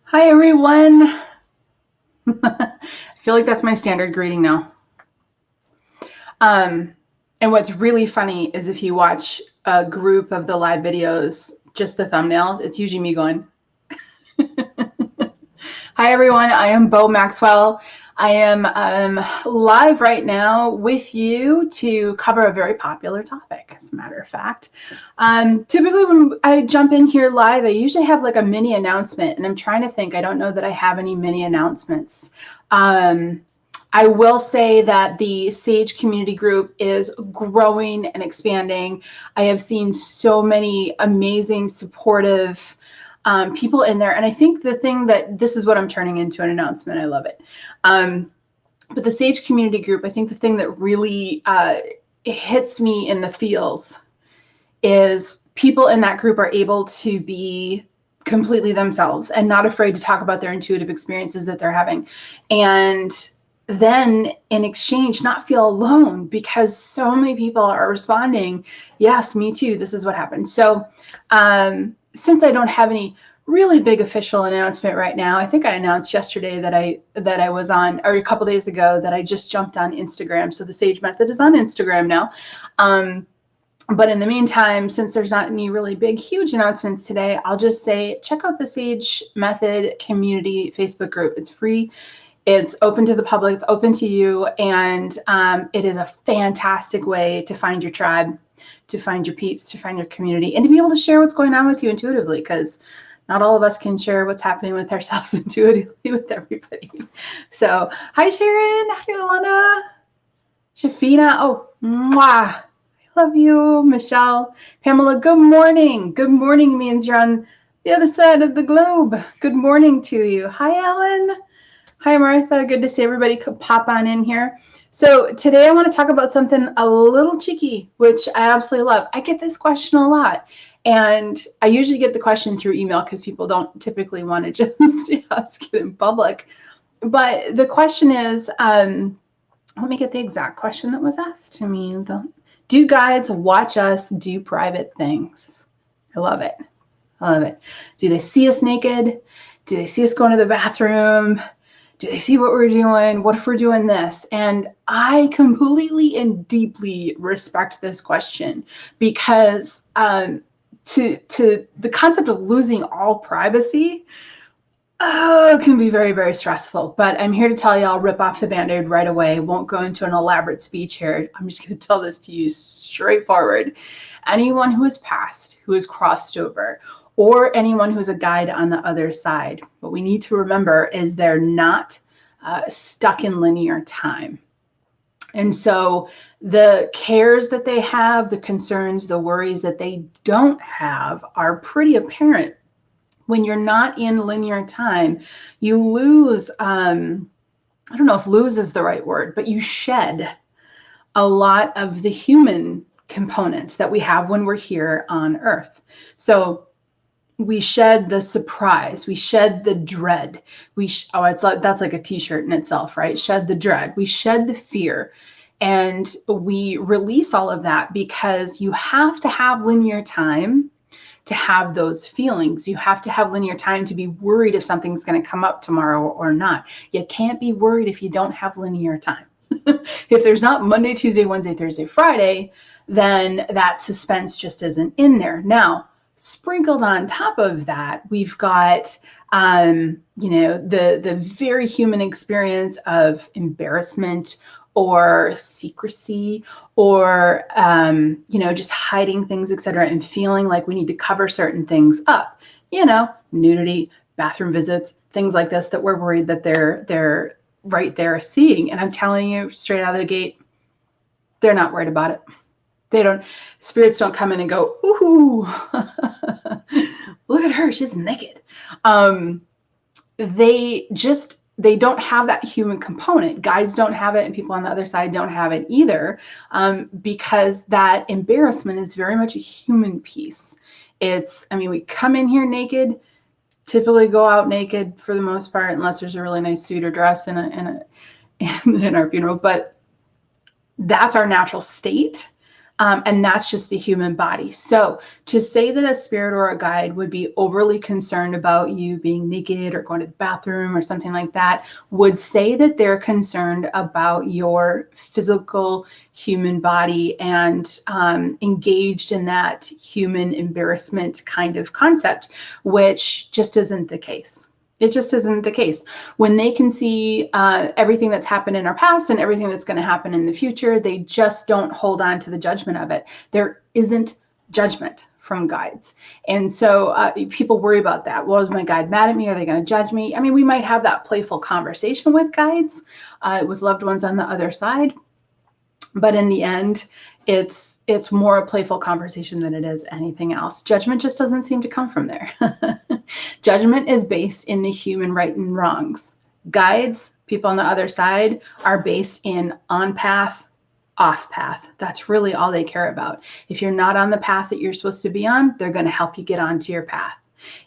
Hi, everyone. I feel like that's my standard greeting now. Um, and what's really funny is if you watch a group of the live videos, just the thumbnails, it's usually me going, Hi, everyone. I am Bo Maxwell. I am live right now with you to cover a very popular topic, as a matter of fact. Typically, when I jump in here live, I usually have like a mini announcement, and I'm trying to think. I don't know that I have any mini announcements. I will say that the Sage community group is growing and expanding. I have seen so many amazing, supportive people in there. And I think the thing that this is what I'm turning into an announcement. I love it. But the Sage community group, I think the thing that really hits me in the feels is people in that group are able to be completely themselves and not afraid to talk about their intuitive experiences that they're having. And then in exchange, not feel alone because so many people are responding, yes, me too, this is what happened. So since I don't have any really big official announcement right now, I think I announced yesterday that I was on, or a couple days ago, that I just jumped on Instagram. So the Sage Method is on Instagram now. But in the meantime, since there's not any really big, huge announcements today, I'll just say check out the Sage Method Community Facebook group. It's free. It's open to the public. It's open to you. And it is a fantastic way to find your tribe, to find your peeps, to find your community, and to be able to share what's going on with you intuitively, because not all of us can share what's happening with ourselves intuitively with everybody. So, hi, Sharon. Hi, Alana. Shafina. Oh, mwah. Love you, Michelle. Pamela, good morning. Good morning means you're on the other side of the globe. Good morning to you. Hi, Ellen. Hi, Martha. Good to see everybody could pop on in here. So today I want to talk about something a little cheeky, which I absolutely love. I get this question a lot. And I usually get the question through email because people don't typically want to just ask it in public. But the question is, let me get the exact question that was asked to me. Do guides watch us do private things? I love it. I love it. Do they see us naked? Do they see us going to the bathroom? Do they see what we're doing? What if we're doing this? And I completely and deeply respect this question because to the concept of losing all privacy can be very, very stressful. But I'm here to tell you, I'll rip off the Band-Aid right away. Won't go into an elaborate speech here. I'm just going to tell this to you straightforward. Anyone who has passed, who has crossed over, or anyone who's a guide on the other side, what we need to remember is they're not stuck in linear time. And so the cares that they have, the concerns, the worries that they don't have are pretty apparent. When you're not in linear time, you lose, I don't know if lose is the right word, but you shed a lot of the human components that we have when we're here on Earth. So we shed the surprise, we shed the dread. That's like a t-shirt in itself, right? Shed the dread, we shed the fear, and we release all of that because you have to have linear time to have those feelings. You have to have linear time to be worried if something's going to come up tomorrow or not. You can't be worried if you don't have linear time. If there's not Monday, Tuesday, Wednesday, Thursday, Friday, then that suspense just isn't in there. Now, sprinkled on top of that, we've got the very human experience of embarrassment or secrecy or just hiding things, etc., and feeling like we need to cover certain things up, nudity, bathroom visits, things like this that we're worried that they're right there seeing. And I'm telling you straight out of the gate, they're not worried about it. They don't, spirits don't come in and go, ooh, look at her, she's naked. They don't have that human component. Guides don't have it, and people on the other side don't have it either, because that embarrassment is very much a human piece. We come in here naked, typically go out naked for the most part, unless there's a really nice suit or dress in our funeral, but that's our natural state. And that's just the human body. So to say that a spirit or a guide would be overly concerned about you being naked or going to the bathroom or something like that would say that they're concerned about your physical human body and engaged in that human embarrassment kind of concept, which just isn't the case. It just isn't the case. When they can see everything that's happened in our past and everything that's going to happen in the future, they just don't hold on to the judgment of it. There isn't judgment from guides. And so people worry about that. Well, is my guide mad at me? Are they going to judge me? I mean, we might have that playful conversation with guides, with loved ones on the other side. But in the end, it's more a playful conversation than it is anything else. Judgment just doesn't seem to come from there. Judgment is based in the human right and wrongs. Guides, people on the other side, are based in on path, off path. That's really all they care about. If you're not on the path that you're supposed to be on, they're going to help you get onto your path.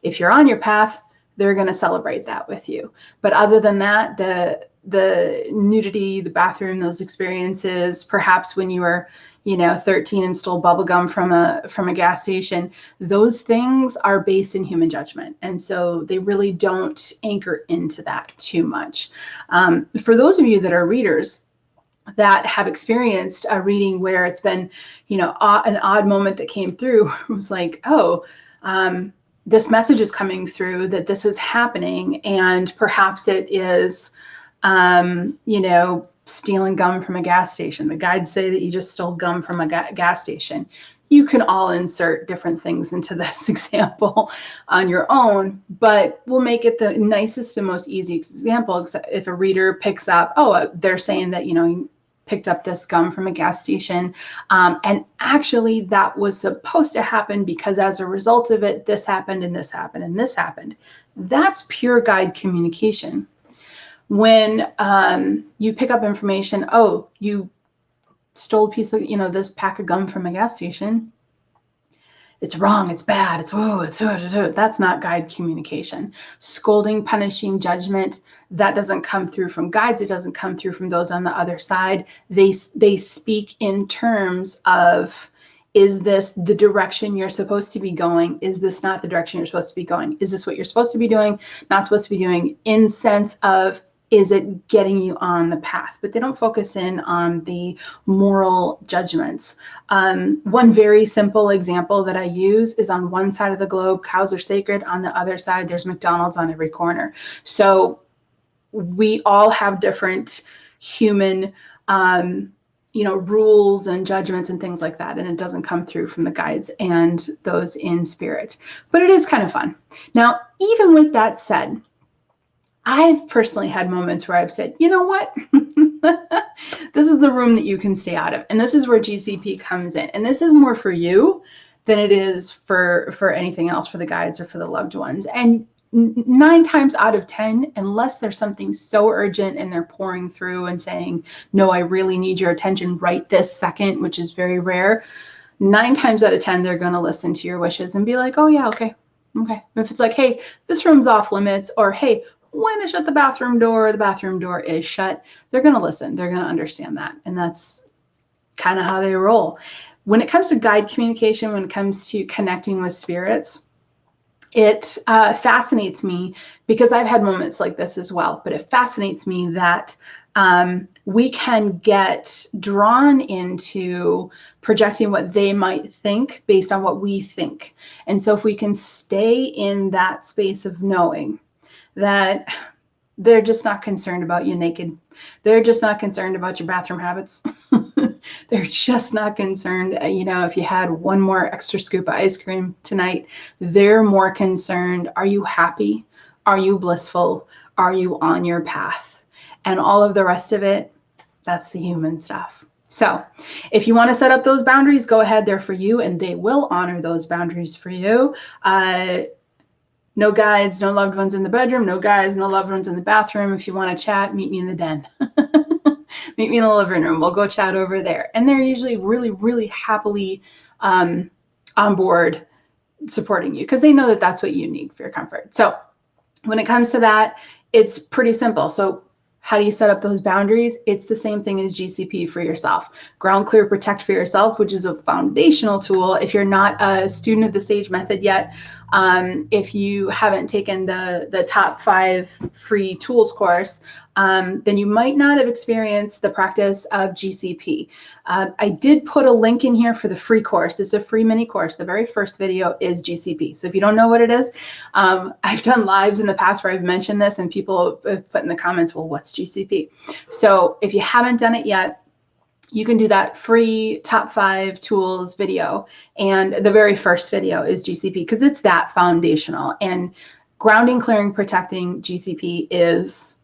If you're on your path, they're going to celebrate that with you. But other than that, the nudity, the bathroom, those experiences, perhaps when you were 13 and stole bubblegum from a gas station, those things are based in human judgment. And so they really don't anchor into that too much. For those of you that are readers that have experienced a reading where it's been, an odd moment that came through, it was like, this message is coming through that this is happening, and perhaps it is, stealing gum from a gas station. The guides say that you just stole gum from a gas station. You can all insert different things into this example on your own, but we'll make it the nicest and most easy example. If a reader picks up, they're saying that, you picked up this gum from a gas station. And actually that was supposed to happen because as a result of it, this happened and this happened and this happened. That's pure guide communication. When you pick up information, you stole a piece of, this pack of gum from a gas station. It's wrong, it's bad, that's not guide communication. Scolding, punishing, judgment, that doesn't come through from guides. It doesn't come through from those on the other side. They speak in terms of, is this the direction you're supposed to be going? Is this not the direction you're supposed to be going? Is this what you're supposed to be doing? Not supposed to be doing, in sense of, is it getting you on the path? But they don't focus in on the moral judgments. One very simple example that I use is on one side of the globe, cows are sacred. On the other side, there's McDonald's on every corner. So we all have different human rules and judgments and things like that. And it doesn't come through from the guides and those in spirit. But it is kind of fun. Now, even with that said, I've personally had moments where I've said, you know what, this is the room that you can stay out of. And this is where GCP comes in. And this is more for you than it is for anything else, for the guides or for the loved ones. And 9 times out of 10, unless there's something so urgent and they're pouring through and saying, no, I really need your attention right this second, which is very rare, 9 times out of 10, they're going to listen to your wishes and be like, oh yeah, okay. If it's like, hey, this room's off limits, or hey, when I shut the bathroom door is shut, they're going to listen. They're going to understand that. And that's kind of how they roll. When it comes to guide communication, when it comes to connecting with spirits, it fascinates me because I've had moments like this as well, but it fascinates me that we can get drawn into projecting what they might think based on what we think. And so if we can stay in that space of knowing that they're just not concerned about you naked. They're just not concerned about your bathroom habits. They're just not concerned, if you had one more extra scoop of ice cream tonight. They're more concerned, are you happy? Are you blissful? Are you on your path? And all of the rest of it, that's the human stuff. So if you want to set up those boundaries, go ahead, they're for you, and they will honor those boundaries for you. No guides, no loved ones in the bedroom, no guys, no loved ones in the bathroom. If you want to chat, meet me in the den. Meet me in the living room. We'll go chat over there. And they're usually really, really happily on board supporting you because they know that that's what you need for your comfort. So when it comes to that, it's pretty simple. So How do you set up those boundaries? It's the same thing as GCP for yourself. Ground Clear Protect for yourself, which is a foundational tool. If you're not a student of the SAGE method yet, if you haven't taken the top 5 free tools course, then you might not have experienced the practice of GCP. I did put a link in here for the free course. It's a free mini course. The very first video is GCP. So if you don't know what it is, I've done lives in the past where I've mentioned this and people have put in the comments, well, what's GCP? So if you haven't done it yet, you can do that free top 5 tools video. And the very first video is GCP because it's that foundational. And grounding, clearing, protecting GCP is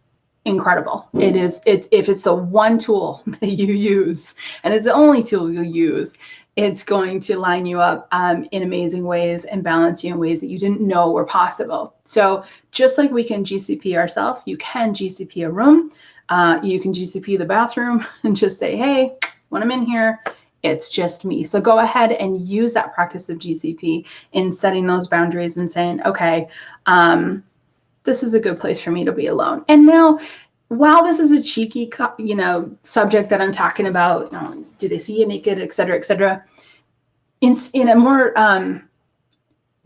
incredible. It is, if it's the one tool that you use, and it's the only tool you use, it's going to line you up in amazing ways and balance you in ways that you didn't know were possible. So just like we can GCP ourselves, you can GCP a room. You can GCP the bathroom and just say, hey, when I'm in here, it's just me. So go ahead and use that practice of GCP in setting those boundaries and saying, okay, this is a good place for me to be alone. And now, while this is a cheeky, subject that I'm talking about, do they see you naked, et cetera, in a more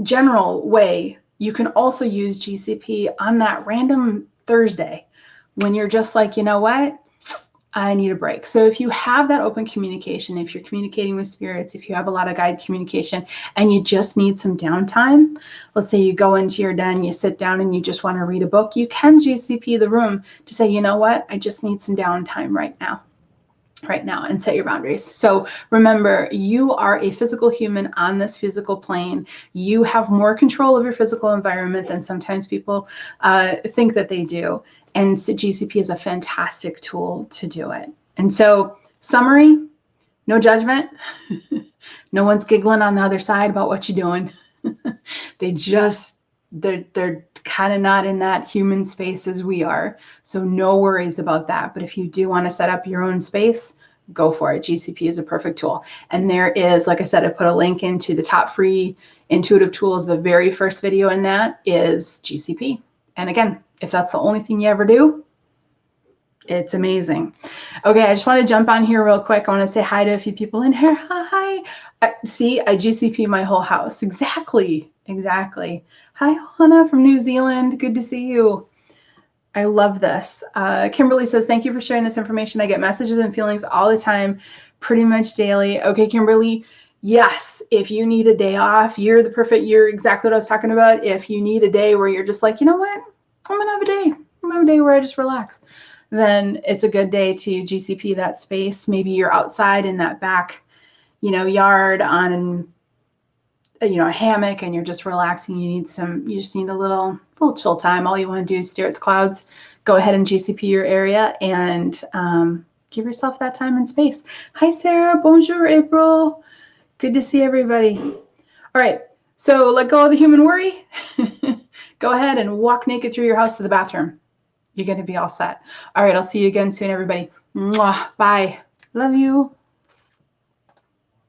general way, you can also use GCP on that random Thursday when you're just like, you know what? I need a break. So if you have that open communication, if you're communicating with spirits, if you have a lot of guide communication and you just need some downtime, let's say you go into your den, you sit down and you just want to read a book, you can GCP the room to say, you know what, I just need some downtime right now, and set your boundaries. So remember, you are a physical human on this physical plane. You have more control of your physical environment than sometimes people think that they do. And GCP is a fantastic tool to do it. And so, summary, no judgment. No one's giggling on the other side about what you're doing. They're kind of not in that human space as we are. So no worries about that. But if you do want to set up your own space, go for it. GCP is a perfect tool. And there is, like I said, I put a link into the top free intuitive tools. The very first video in that is GCP. And again, if that's the only thing you ever do, it's amazing. Okay, I just want to jump on here real quick. I want to say hi to a few people in here. Hi. See, I GCP my whole house. Exactly. Hi, Hannah from New Zealand. Good to see you. I love this. Kimberly says, thank you for sharing this information. I get messages and feelings all the time, pretty much daily. Okay, Kimberly. Yes, if you need a day off, you're exactly what I was talking about. If you need a day where you're just like, you know what, I'm gonna have a day. I'm gonna have a day where I just relax. Then it's a good day to GCP that space. Maybe you're outside in that back, yard on, a hammock, and you're just relaxing. You just need a little chill time. All you want to do is stare at the clouds. Go ahead and GCP your area and give yourself that time and space. Hi, Sarah. Bonjour, April. Good to see everybody. All right, so let go of the human worry. Go ahead and walk naked through your house to the bathroom. You're going to be all set. All right, I'll see you again soon, everybody. Mwah. Bye. Love you.